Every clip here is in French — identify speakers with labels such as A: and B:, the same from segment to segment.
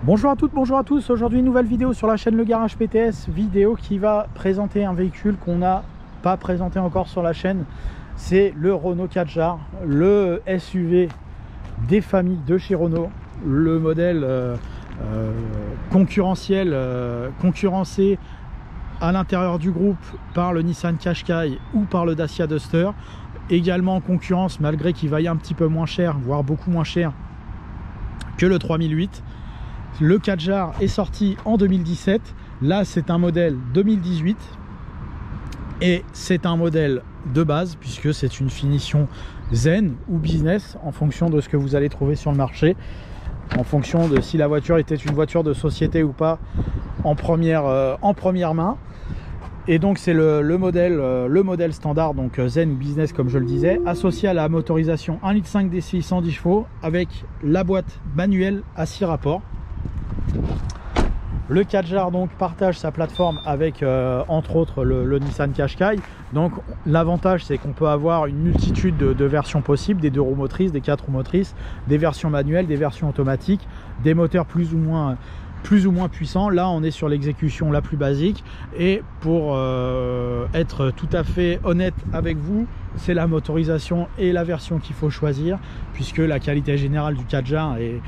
A: Bonjour à toutes, bonjour à tous. Aujourd'hui une nouvelle vidéo sur la chaîne Le Garage PTS, vidéo qui va présenter un véhicule qu'on n'a pas présenté encore sur la chaîne. C'est le Renault Kadjar, le SUV des familles de chez Renault, le modèle concurrentiel, concurrencé à l'intérieur du groupe par le Nissan Qashqai ou par le Dacia Duster, également en concurrence malgré qu'il vaille un petit peu moins cher, voire beaucoup moins cher que le 3008. Le Kadjar est sorti en 2017, là c'est un modèle 2018 et c'est un modèle de base puisque c'est une finition zen ou business en fonction de ce que vous allez trouver sur le marché, en fonction de si la voiture était une voiture de société ou pas en première main. Et donc c'est le modèle standard, donc zen ou business comme je le disais, associé à la motorisation 1,5 litre DCI 110 chevaux avec la boîte manuelle à 6 rapports. Le Kadjar donc partage sa plateforme avec entre autres le Nissan Qashqai. Donc l'avantage c'est qu'on peut avoir une multitude de versions possibles, des 2 roues motrices, des 4 roues motrices, des versions manuelles, des versions automatiques, des moteurs plus ou moins puissants. Là on est sur l'exécution la plus basique et pour être tout à fait honnête avec vous, c'est la motorisation et la version qu'il faut choisir puisque la qualité générale du Kadjar est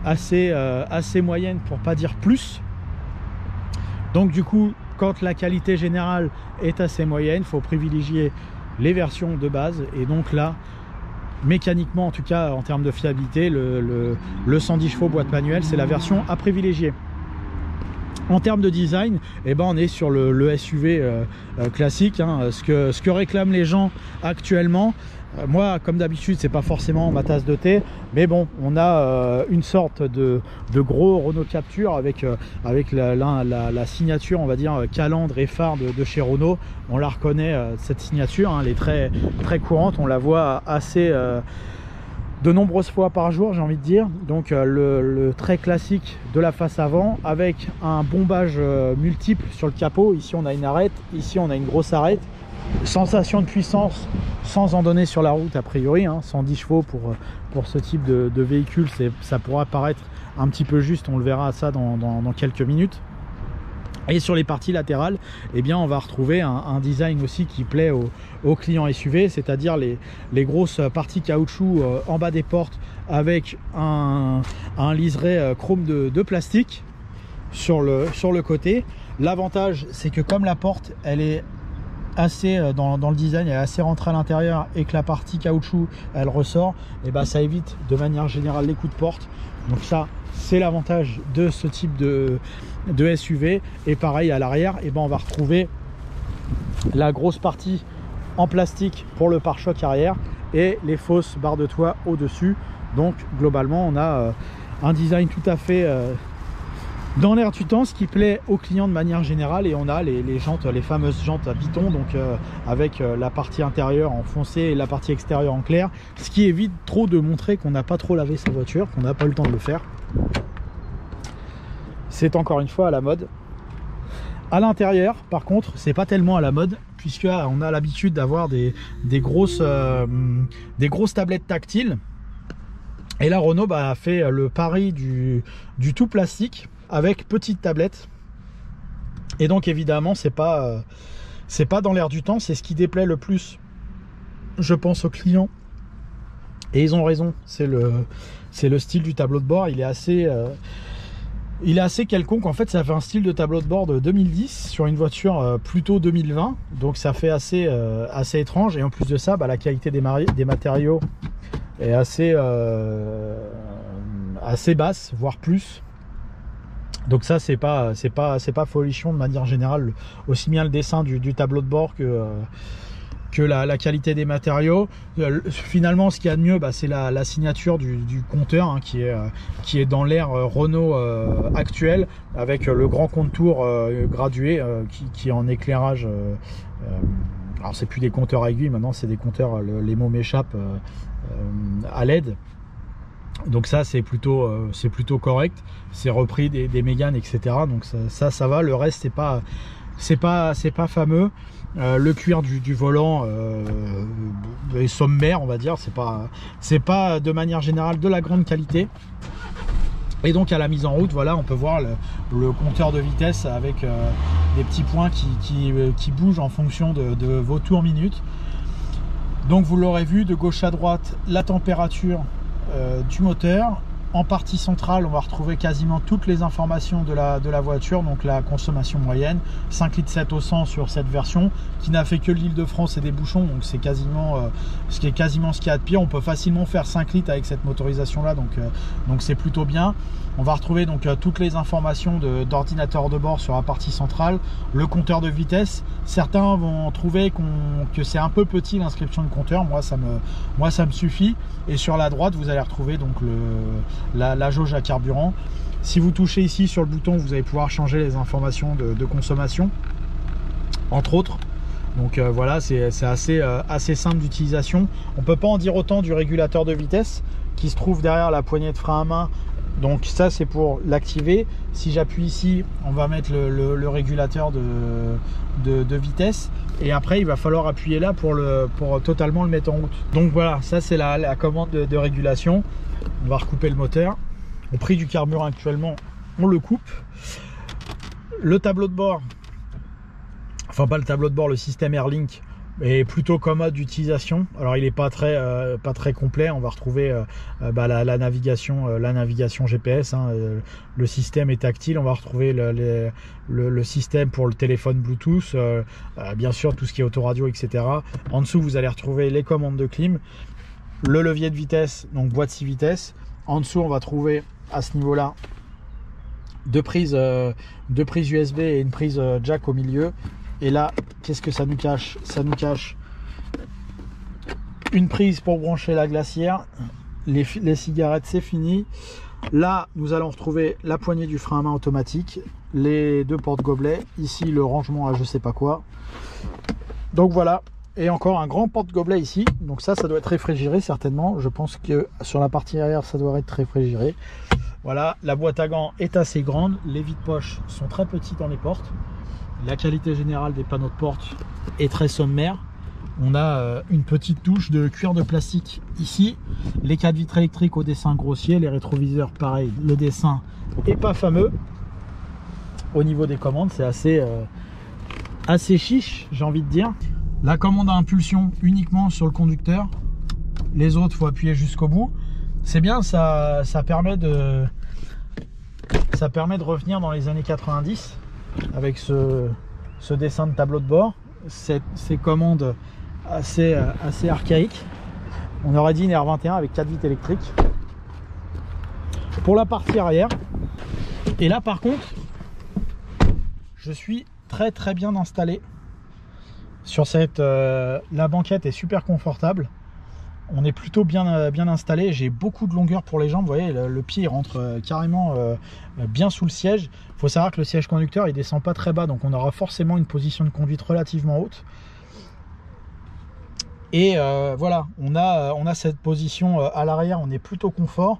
A: assez moyenne pour pas dire plus. Donc du coup quand la qualité générale est assez moyenne, il faut privilégier les versions de base et donc là mécaniquement en tout cas en termes de fiabilité le 110 chevaux boîte manuelle c'est la version à privilégier. En termes de design, eh ben, on est sur le SUV classique, hein, ce que réclament les gens actuellement. Moi comme d'habitude c'est pas forcément ma tasse de thé, mais bon on a une sorte de gros Renault Captur avec la signature on va dire calandre et phare de chez Renault. On la reconnaît cette signature, hein, elle est très courante, on la voit assez de nombreuses fois par jour j'ai envie de dire. Donc le trait classique de la face avant avec un bombage multiple sur le capot. Ici on a une arête, ici on a une grosse arête. Sensation de puissance sans en donner sur la route a priori, hein, 110 chevaux pour ce type de véhicule, ça pourra paraître un petit peu juste, on le verra ça dans quelques minutes. Et sur les parties latérales, eh bien, on va retrouver un design aussi qui plaît aux clients SUV, c'est-à-dire les grosses parties caoutchouc en bas des portes avec un liseré chrome de plastique sur le côté. L'avantage c'est que comme la porte elle est assez dans le design, elle est assez rentrée à l'intérieur et que la partie caoutchouc elle ressort, et ben ça évite de manière générale les coups de porte. Donc ça c'est l'avantage de ce type de SUV. Et pareil à l'arrière, et ben on va retrouver la grosse partie en plastique pour le pare-choc arrière et les fausses barres de toit au dessus. Donc globalement on a un design tout à fait dans l'air du temps, ce qui plaît aux clients de manière générale. Et on a les jantes, les fameuses jantes à biton, donc avec la partie intérieure en foncé et la partie extérieure en clair, ce qui évite trop de montrer qu'on n'a pas trop lavé sa voiture, qu'on n'a pas eu le temps de le faire. C'est encore une fois à la mode. À l'intérieur par contre c'est pas tellement à la mode puisque on a l'habitude d'avoir des grosses tablettes tactiles. Et là Renault a fait le pari du tout plastique avec petite tablette, et donc évidemment c'est pas dans l'air du temps, c'est ce qui déplaît le plus je pense aux clients, et ils ont raison. C'est le style du tableau de bord, il est assez quelconque en fait. Ça fait un style de tableau de bord de 2010 sur une voiture plutôt 2020, donc ça fait assez étrange. Et en plus de ça la qualité des matériaux est assez basse, voire plus. Donc ça c'est pas folichon de manière générale, aussi bien le dessin du tableau de bord que la qualité des matériaux. Finalement ce qu'il y a de mieux c'est la signature du compteur, hein, qui est dans l'ère Renault actuelle, avec le grand contour gradué qui est en éclairage. Alors c'est plus des compteurs aiguilles, maintenant c'est des compteurs, les mots m'échappent, à LED. Donc ça c'est plutôt correct, c'est repris des Mégane, etc. Donc ça va. Le reste c'est pas fameux. Le cuir du volant est sommaire, on va dire. C'est pas de manière générale de la grande qualité. Et donc à la mise en route, voilà, on peut voir le compteur de vitesse avec des petits points qui bougent en fonction de vos tours minutes. Donc vous l'aurez vu, de gauche à droite, la température du moteur. En partie centrale, on va retrouver quasiment toutes les informations de la voiture, donc la consommation moyenne, 5,7 litres au 100 sur cette version, qui n'a fait que l'Île-de-France et des bouchons, donc c'est quasiment ce qu'il y a de pire. On peut facilement faire 5 litres avec cette motorisation-là, donc c'est plutôt bien. On va retrouver donc toutes les informations d'ordinateur de bord sur la partie centrale, le compteur de vitesse. Certains vont trouver que c'est un peu petit l'inscription de compteur, moi ça me suffit. Et sur la droite, vous allez retrouver donc la jauge à carburant. Si vous touchez ici sur le bouton, vous allez pouvoir changer les informations de consommation, entre autres. Donc voilà, c'est assez simple d'utilisation. On ne peut pas en dire autant du régulateur de vitesse qui se trouve derrière la poignée de frein à main. Donc ça, c'est pour l'activer. Si j'appuie ici, on va mettre le régulateur de vitesse. Et après, il va falloir appuyer là pour totalement le mettre en route. Donc voilà, ça c'est la commande de régulation. On va recouper le moteur. Au prix du carburant actuellement, on le coupe. Le tableau de bord, enfin pas le tableau de bord, le système Airlink est plutôt commode d'utilisation. Alors il n'est pas très complet. On va retrouver la navigation GPS, hein. Le système est tactile. On va retrouver le système pour le téléphone Bluetooth, bien sûr tout ce qui est autoradio, etc. En dessous, vous allez retrouver les commandes de clim, le levier de vitesse, donc boîte 6 vitesses. En dessous, on va trouver à ce niveau-là deux prises USB et une prise jack au milieu. Et là, qu'est-ce que ça nous cache? Ça nous cache une prise pour brancher la glacière. Les cigarettes, c'est fini. Là, nous allons retrouver la poignée du frein à main automatique, les deux porte-gobelets, ici le rangement à je sais pas quoi. Donc voilà, et encore un grand porte-gobelet ici. Donc ça doit être réfrigéré certainement. Je pense que sur la partie arrière, ça doit être réfrigéré. Voilà, la boîte à gants est assez grande. Les vides-poches sont très petites dans les portes. La qualité générale des panneaux de porte est très sommaire. On a une petite touche de cuir de plastique ici. Les 4 vitres électriques au dessin grossier. Les rétroviseurs, pareil, le dessin est pas fameux. Au niveau des commandes, c'est assez chiche, j'ai envie de dire. La commande à impulsion uniquement sur le conducteur. Les autres, il faut appuyer jusqu'au bout. C'est bien, ça permet de revenir dans les années 90 avec ce dessin de tableau de bord. Ces commandes assez archaïques. On aurait dit une R21 avec 4 vitres électriques. Pour la partie arrière, et là par contre, je suis très bien installé sur cette la banquette est super confortable. On est plutôt bien installé. J'ai beaucoup de longueur pour les jambes. Vous voyez, le pied rentre carrément bien sous le siège. Il faut savoir que le siège conducteur, il descend pas très bas, donc on aura forcément une position de conduite relativement haute. Et voilà, on a cette position à l'arrière. On est plutôt confort.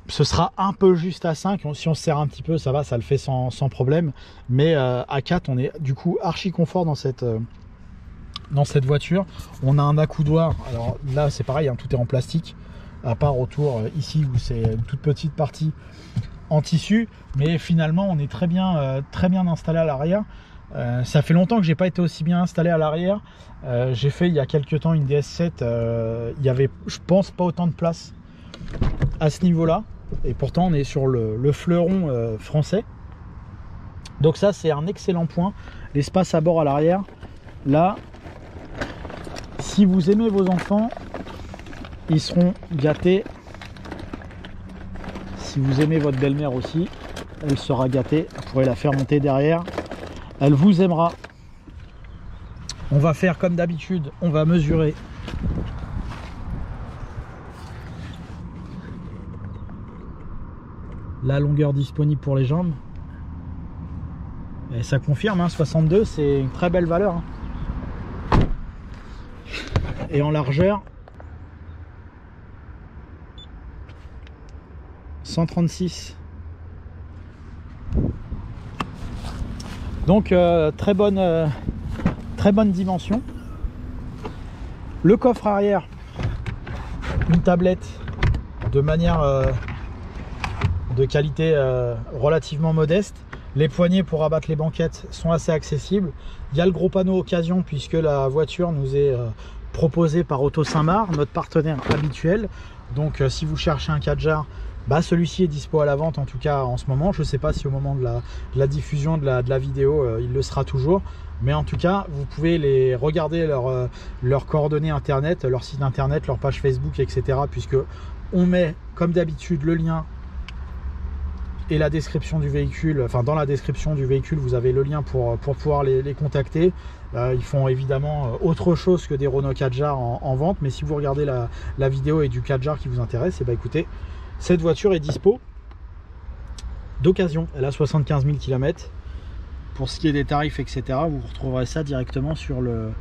A: Ce sera un peu juste à 5. Si on se serre un petit peu, ça va, ça le fait sans problème. Mais à 4, on est du coup archi confort dans cette voiture. On a un accoudoir. Alors là, c'est pareil, hein, tout est en plastique, à part autour ici où c'est une toute petite partie en tissu. Mais finalement, on est très bien installé à l'arrière. Ça fait longtemps que j'ai pas été aussi bien installé à l'arrière. J'ai fait il y a quelques temps une DS7. Il y avait, je pense, pas autant de place à ce niveau-là. Et pourtant, on est sur le fleuron français. Donc ça, c'est un excellent point. L'espace à bord à l'arrière. Là, si vous aimez vos enfants, ils seront gâtés. Si vous aimez votre belle-mère aussi, elle sera gâtée. Vous pourrez la faire monter derrière. Elle vous aimera. On va faire comme d'habitude. On va mesurer la longueur disponible pour les jambes. Et ça confirme, hein, 62, c'est une très belle valeur. Hein. Et en largeur, 136. Donc très bonne dimension. Le coffre arrière, une tablette de manière de qualité relativement modeste. Les poignées pour abattre les banquettes sont assez accessibles. Il y a le gros panneau occasion puisque la voiture nous est proposée par Auto Saint-Marc, notre partenaire habituel. Donc si vous cherchez un Kadjar, bah, celui-ci est dispo à la vente, en tout cas en ce moment. Je ne sais pas si au moment de la diffusion de la vidéo il le sera toujours, mais en tout cas vous pouvez les regarder leurs coordonnées internet, leur site internet, leur page Facebook, etc. puisque on met comme d'habitude le lien et la description du véhicule. Enfin, dans la description du véhicule vous avez le lien pour pouvoir les contacter. Ils font évidemment autre chose que des Renault Kadjar en vente, mais si vous regardez la vidéo et du Kadjar qui vous intéresse, et bah écoutez, cette voiture est dispo d'occasion. Elle a 75 000 km. Pour ce qui est des tarifs, etc., vous retrouverez ça directement sur leur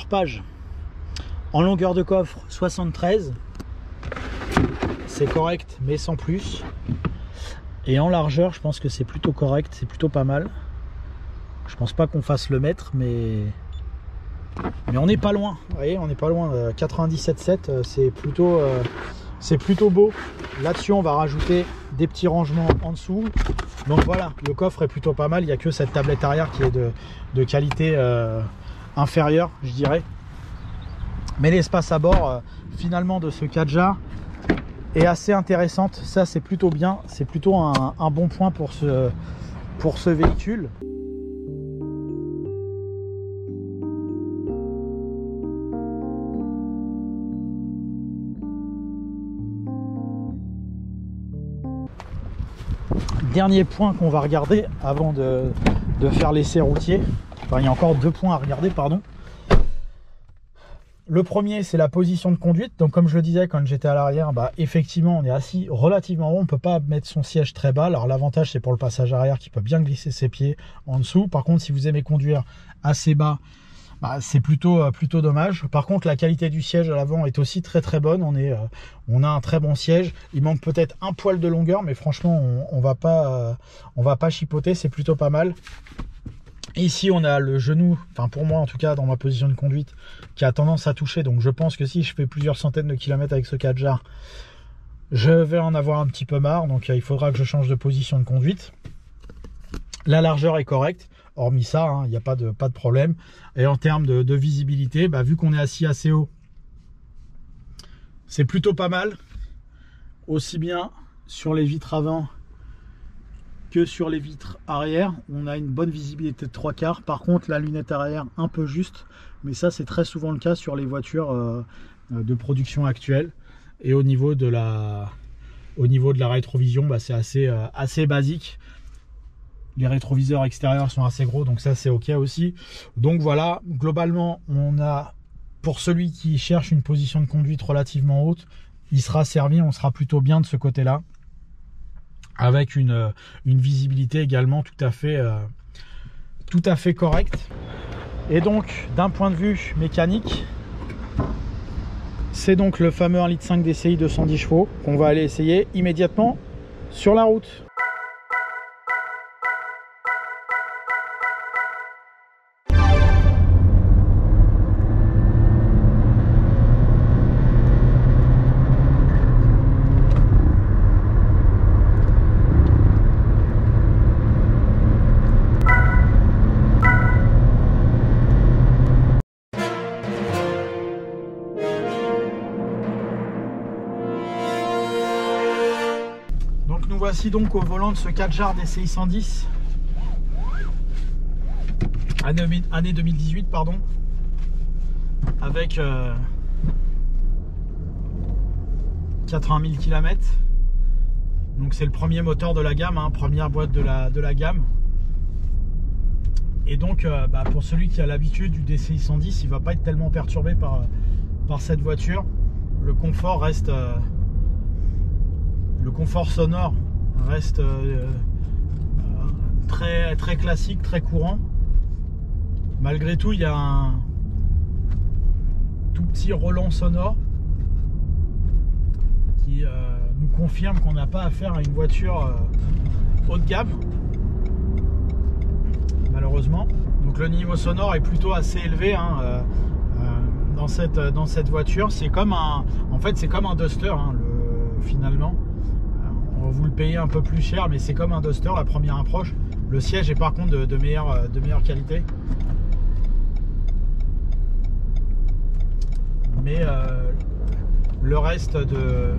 A: page. En longueur de coffre, 73. C'est correct, mais sans plus. Et en largeur, je pense que c'est plutôt correct. C'est plutôt pas mal. Je pense pas qu'on fasse le mètre, mais on n'est pas loin. Vous voyez, on n'est pas loin. 97,7, c'est plutôt beau. Là-dessus, on va rajouter des petits rangements en dessous. Donc voilà, le coffre est plutôt pas mal. Il n'y a que cette tablette arrière qui est de qualité inférieure, je dirais. Mais l'espace à bord, finalement, de ce Kadjar est assez intéressante. Ça, c'est plutôt bien. C'est plutôt un bon point pour ce véhicule. Dernier point qu'on va regarder avant de faire l'essai routier. Enfin, il y a encore 2 points à regarder, pardon. Le premier, c'est la position de conduite. Donc comme je le disais quand j'étais à l'arrière, bah, effectivement on est assis relativement haut, on ne peut pas mettre son siège très bas. Alors l'avantage c'est pour le passage arrière qui peut bien glisser ses pieds en dessous. Par contre, si vous aimez conduire assez bas, bah, c'est plutôt dommage. Par contre, la qualité du siège à l'avant est aussi très bonne. On a un très bon siège. Il manque peut-être un poil de longueur, mais franchement, on va pas chipoter. C'est plutôt pas mal. Ici, on a le genou, enfin pour moi en tout cas, dans ma position de conduite, qui a tendance à toucher. Donc je pense que si je fais plusieurs centaines de kilomètres avec ce Kadjar, je vais en avoir un petit peu marre. Donc il faudra que je change de position de conduite. La largeur est correcte. Hormis ça, il n'y a pas de problème. Et en termes de visibilité, bah, vu qu'on est assis assez haut, c'est plutôt pas mal. Aussi bien sur les vitres avant que sur les vitres arrière. On a une bonne visibilité de 3/4. Par contre, la lunette arrière un peu juste. Mais ça, c'est très souvent le cas sur les voitures de production actuelle. Et au niveau de la rétrovision, bah, c'est assez basique. Les rétroviseurs extérieurs sont assez gros, donc ça c'est ok aussi. Donc voilà, globalement on a, pour celui qui cherche une position de conduite relativement haute, il sera servi, on sera plutôt bien de ce côté là, avec une visibilité également tout à fait correcte. Et donc d'un point de vue mécanique, c'est donc le fameux 1,5 litre DCI 210 chevaux qu'on va aller essayer immédiatement sur la route. Voici donc au volant de ce Kadjar DCI 110 année 2018 pardon, avec 80 000 km. Donc c'est le premier moteur de la gamme, première boîte de la gamme. Et donc bah, pour celui qui a l'habitude du DCI 110, il va pas être tellement perturbé par cette voiture. Le confort reste le confort sonore reste très classique, très courant. Malgré tout, il y a un tout petit relent sonore qui nous confirme qu'on n'a pas affaire à une voiture haut de gamme, malheureusement. Donc le niveau sonore est plutôt assez élevé dans cette voiture. C'est comme en fait c'est comme un Duster finalement. vous le payez un peu plus cher, mais c'est comme un Duster, la première approche. Le siège est par contre de meilleure qualité. Mais le reste de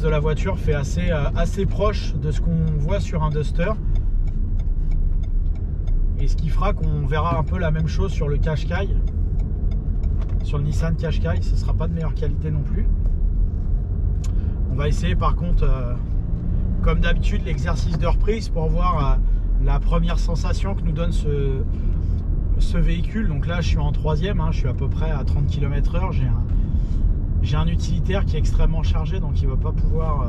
A: la voiture fait assez proche de ce qu'on voit sur un Duster. Et ce qui fera qu'on verra un peu la même chose sur le Qashqai. Sur le Nissan Qashqai, ce ne sera pas de meilleure qualité non plus. On va essayer par contre, comme d'habitude, l'exercice de reprise pour voir la première sensation que nous donne ce véhicule. Donc là je suis en troisième, je suis à peu près à 30 km/h. J'ai un utilitaire qui est extrêmement chargé, donc il ne va pas pouvoir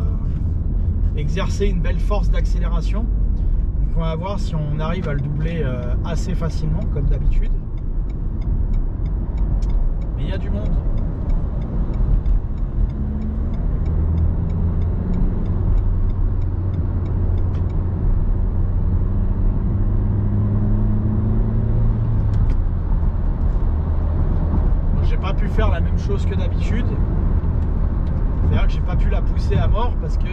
A: exercer une belle force d'accélération. Donc on va voir si on arrive à le doubler assez facilement comme d'habitude. Mais il y a du monde. Pas pu faire la même chose que d'habitude, c'est-à-dire que j'ai pas pu la pousser à mort parce que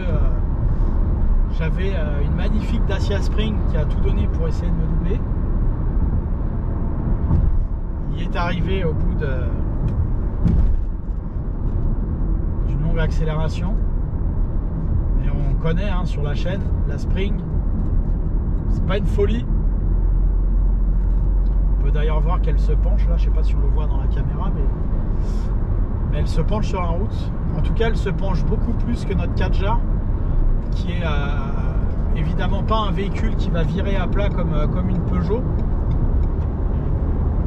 A: j'avais une magnifique Dacia Spring qui a tout donné pour essayer de me doubler. Il est arrivé au bout d'une longue accélération, mais on connaît sur la chaîne la Spring, c'est pas une folie. On peut d'ailleurs voir qu'elle se penche là, je sais pas si on le voit dans la caméra, mais elle se penche sur la route. En tout cas elle se penche beaucoup plus que notre Kadjar, qui est évidemment pas un véhicule qui va virer à plat comme une Peugeot.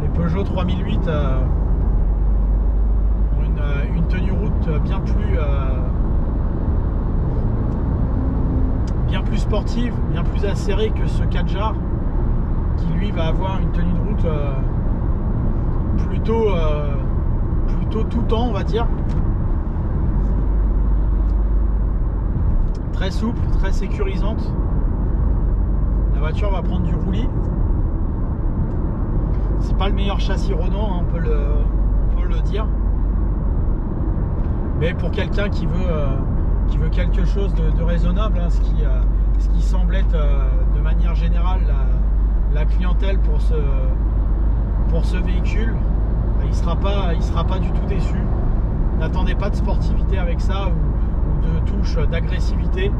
A: Les Peugeot 3008 ont une tenue route bien plus sportive, bien plus acérée que ce Kadjar, qui lui va avoir une tenue de route plutôt tout temps, on va dire, très souple, très sécurisante. La voiture va prendre du roulis. C'est pas le meilleur châssis Renault, on peut le dire, mais pour quelqu'un qui veut quelque chose de raisonnable, ce qui semble être de manière générale la clientèle pour ce véhicule, il sera pas du tout déçu. N'attendez pas de sportivité avec ça ou de touche d'agressivité.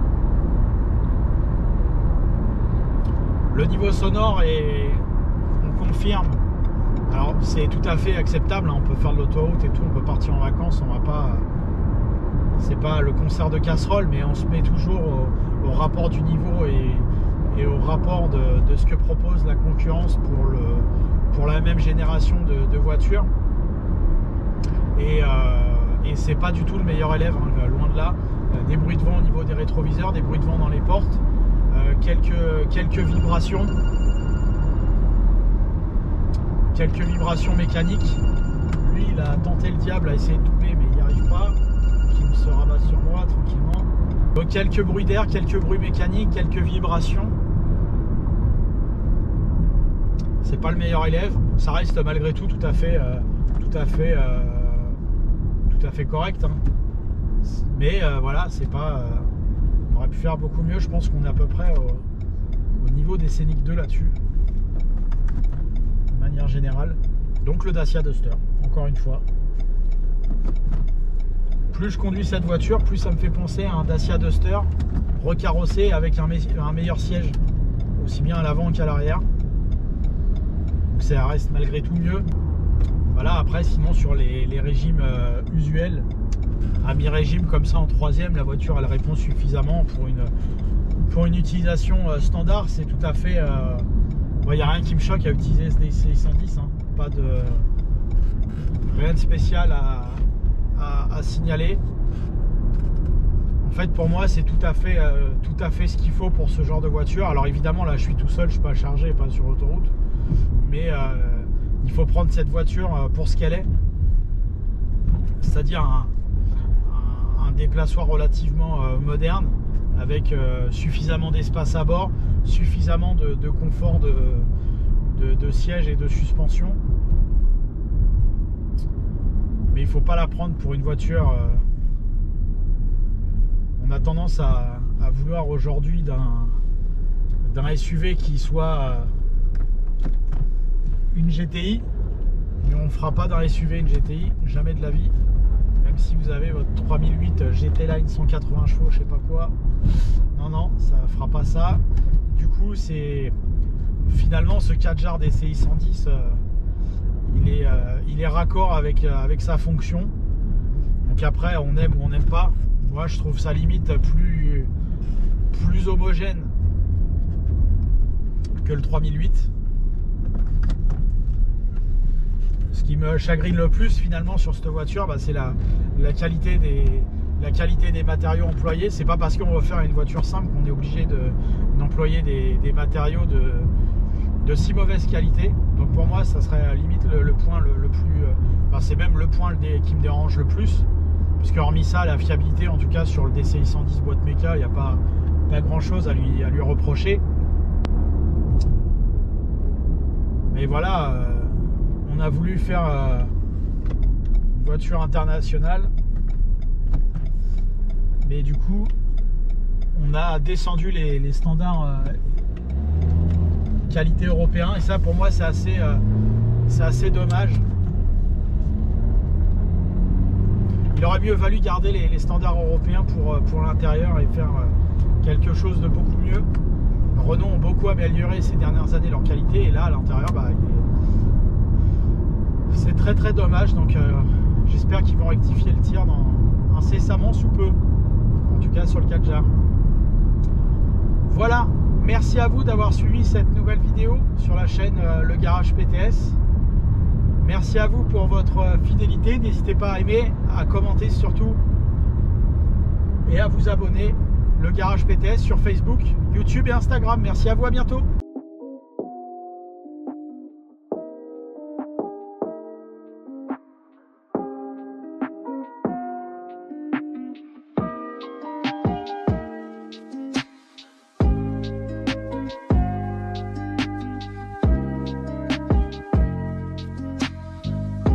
A: Le niveau sonore on confirme. Alors c'est tout à fait acceptable, on peut faire de l'autoroute et tout, on peut partir en vacances, on va pas. C'est pas le concert de casserole, mais on se met toujours au rapport du niveau et au rapport de ce que propose la concurrence pour la même génération de voitures. Et c'est pas du tout le meilleur élève, loin de là. Des bruits de vent au niveau des rétroviseurs, des bruits de vent dans les portes, quelques vibrations mécaniques. Lui il a tenté le diable, a essayé de doubler mais il n'y arrive pas, donc il se rabat sur moi tranquillement. Donc quelques bruits d'air, quelques bruits mécaniques, quelques vibrations. C'est pas le meilleur élève, ça reste malgré tout tout à fait correct, mais voilà, c'est pas on aurait pu faire beaucoup mieux. Je pense qu'on est à peu près au niveau des Scénic 2 là-dessus, de manière générale. Donc le Dacia Duster, encore une fois, plus je conduis cette voiture, plus ça me fait penser à un Dacia Duster recarrossé avec un meilleur siège, aussi bien à l'avant qu'à l'arrière. Donc ça reste malgré tout mieux. Voilà, après sinon sur les régimes usuels, à mi-régime comme ça en troisième, la voiture elle répond suffisamment pour une utilisation standard. C'est tout à fait il n'y a rien qui me choque à utiliser ce DCI 110, pas de rien de spécial à signaler. En fait pour moi c'est tout à fait ce qu'il faut pour ce genre de voiture. Alors évidemment là je suis tout seul, je suis pas chargé, pas sur l'autoroute, mais il faut prendre cette voiture pour ce qu'elle est, c'est-à-dire un déplaçoir relativement moderne, avec suffisamment d'espace à bord, suffisamment de confort de siège et de suspension. Mais il ne faut pas la prendre pour une voiture. On a tendance à vouloir aujourd'hui d'un SUV qui soit une GTI, mais on ne fera pas d'un SUV une GTI, jamais de la vie. Même si vous avez votre 3008 GT Line 180 chevaux, je sais pas quoi, non, ça fera pas ça. Du coup, c'est finalement ce 4JAR DCI 110, il est raccord avec sa fonction. Donc après, on aime ou on n'aime pas. Moi, je trouve ça limite plus homogène que le 3008. Ce qui me chagrine le plus finalement sur cette voiture, c'est la qualité des matériaux employés. C'est pas parce qu'on veut faire une voiture simple qu'on est obligé d'employer des matériaux de si mauvaise qualité. Donc pour moi, ça serait limite le point le plus... c'est même le point qui me dérange le plus. Parce que hormis ça, la fiabilité, en tout cas sur le DCI 110 boîte méca, il n'y a pas grand chose à lui reprocher. Mais voilà, on a voulu faire une voiture internationale. Mais du coup, on a descendu les standards qualité européen. Et ça, pour moi, c'est assez dommage. Il aurait mieux valu garder les standards européens pour l'intérieur et faire quelque chose de beaucoup mieux. Renault ont beaucoup amélioré ces dernières années leur qualité, et là à l'intérieur c'est très très dommage. Donc j'espère qu'ils vont rectifier le tir incessamment sous peu, en tout cas sur le 4JAR. Voilà, merci à vous d'avoir suivi cette nouvelle vidéo sur la chaîne Le Garage PTS. Merci à vous pour votre fidélité. N'hésitez pas à aimer, à commenter surtout, et à vous abonner. Le Garage PTS sur Facebook, YouTube et Instagram. Merci à vous, à bientôt.